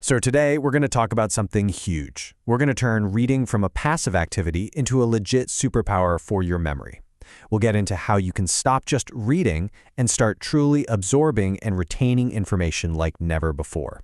So today, we're going to talk about something huge. We're going to turn reading from a passive activity into a legit superpower for your memory. We'll get into how you can stop just reading and start truly absorbing and retaining information like never before.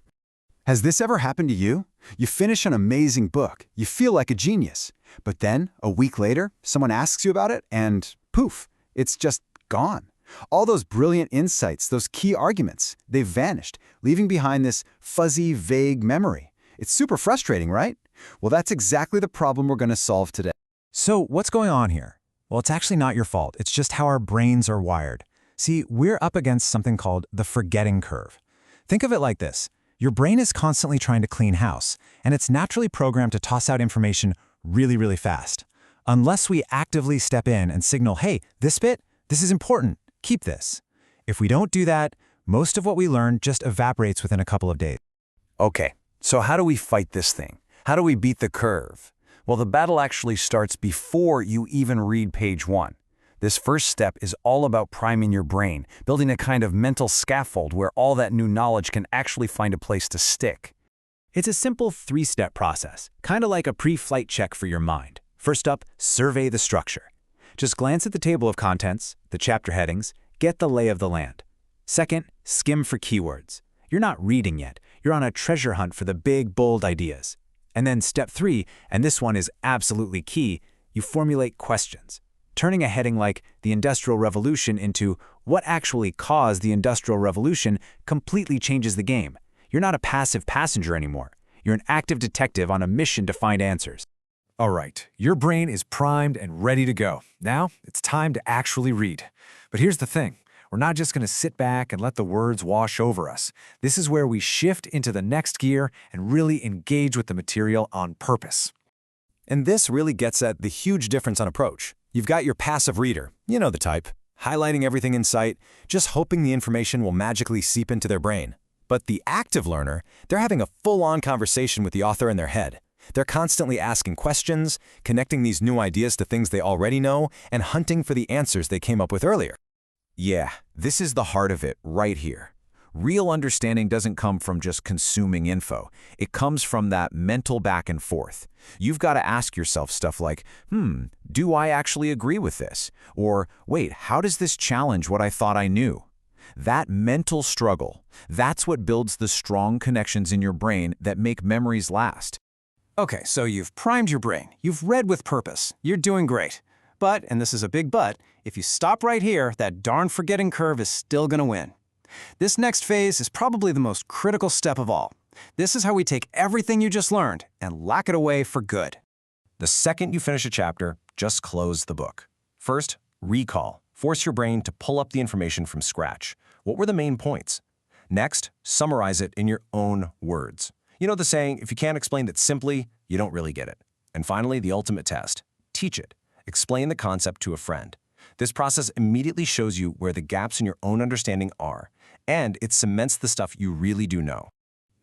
Has this ever happened to you? You finish an amazing book, you feel like a genius, but then, a week later, someone asks you about it and poof, it's just gone. All those brilliant insights, those key arguments, they've vanished, leaving behind this fuzzy, vague memory. It's super frustrating, right? Well, that's exactly the problem we're going to solve today. So what's going on here? Well, it's actually not your fault. It's just how our brains are wired. See, we're up against something called the forgetting curve. Think of it like this. Your brain is constantly trying to clean house, and it's naturally programmed to toss out information really fast. Unless we actively step in and signal, hey, this is important, keep this. If we don't do that, most of what we learn just evaporates within a couple of days. Okay, so how do we fight this thing? How do we beat the curve? Well, the battle actually starts before you even read page 1. This first step is all about priming your brain, building a kind of mental scaffold where all that new knowledge can actually find a place to stick. It's a simple 3-step process, kind of like a pre-flight check for your mind. First up, survey the structure. Just glance at the table of contents, the chapter headings, get the lay of the land. Second, skim for keywords. You're not reading yet, you're on a treasure hunt for the big, bold ideas. And then step 3, and this one is absolutely key, you formulate questions. Turning a heading like the Industrial Revolution into what actually caused the Industrial Revolution completely changes the game. You're not a passive passenger anymore. You're an active detective on a mission to find answers. All right, your brain is primed and ready to go. Now, it's time to actually read. But here's the thing. We're not just going to sit back and let the words wash over us. This is where we shift into the next gear and really engage with the material on purpose. And this really gets at the huge difference on approach. You've got your passive reader, you know the type, highlighting everything in sight, just hoping the information will magically seep into their brain. But the active learner, they're having a full-on conversation with the author in their head. They're constantly asking questions, connecting these new ideas to things they already know, and hunting for the answers they came up with earlier. Yeah, this is the heart of it right here. Real understanding doesn't come from just consuming info. It comes from that mental back and forth. You've got to ask yourself stuff like, do I actually agree with this? Or, wait, how does this challenge what I thought I knew? That mental struggle, that's what builds the strong connections in your brain that make memories last. Okay, so you've primed your brain. You've read with purpose. You're doing great. But, and this is a big but, if you stop right here, that darn forgetting curve is still going to win. This next phase is probably the most critical step of all. This is how we take everything you just learned and lock it away for good. The second you finish a chapter, just close the book. First, recall. Force your brain to pull up the information from scratch. What were the main points? Next, summarize it in your own words. You know the saying, if you can't explain it simply, you don't really get it. And finally, the ultimate test. Teach it. Explain the concept to a friend. This process immediately shows you where the gaps in your own understanding are, and it cements the stuff you really do know.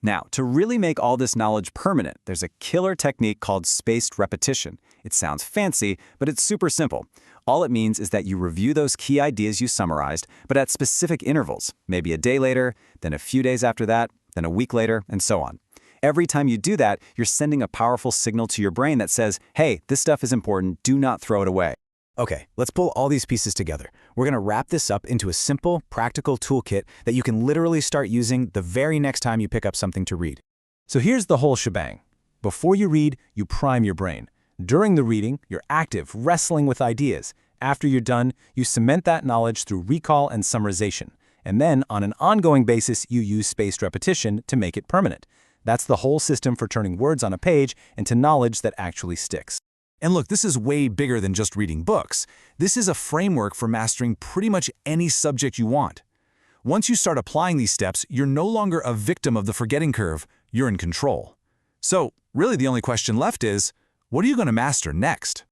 Now, to really make all this knowledge permanent, there's a killer technique called spaced repetition. It sounds fancy, but it's super simple. All it means is that you review those key ideas you summarized, but at specific intervals, maybe a day later, then a few days after that, then a week later, and so on. Every time you do that, you're sending a powerful signal to your brain that says, hey, this stuff is important, do not throw it away. Okay, let's pull all these pieces together. We're going to wrap this up into a simple, practical toolkit that you can literally start using the very next time you pick up something to read. So here's the whole shebang. Before you read, you prime your brain. During the reading, you're active, wrestling with ideas. After you're done, you cement that knowledge through recall and summarization. And then, on an ongoing basis, you use spaced repetition to make it permanent. That's the whole system for turning words on a page into knowledge that actually sticks. And look, this is way bigger than just reading books. This is a framework for mastering pretty much any subject you want. Once you start applying these steps, you're no longer a victim of the forgetting curve, you're in control. So, really the only question left is, what are you going to master next?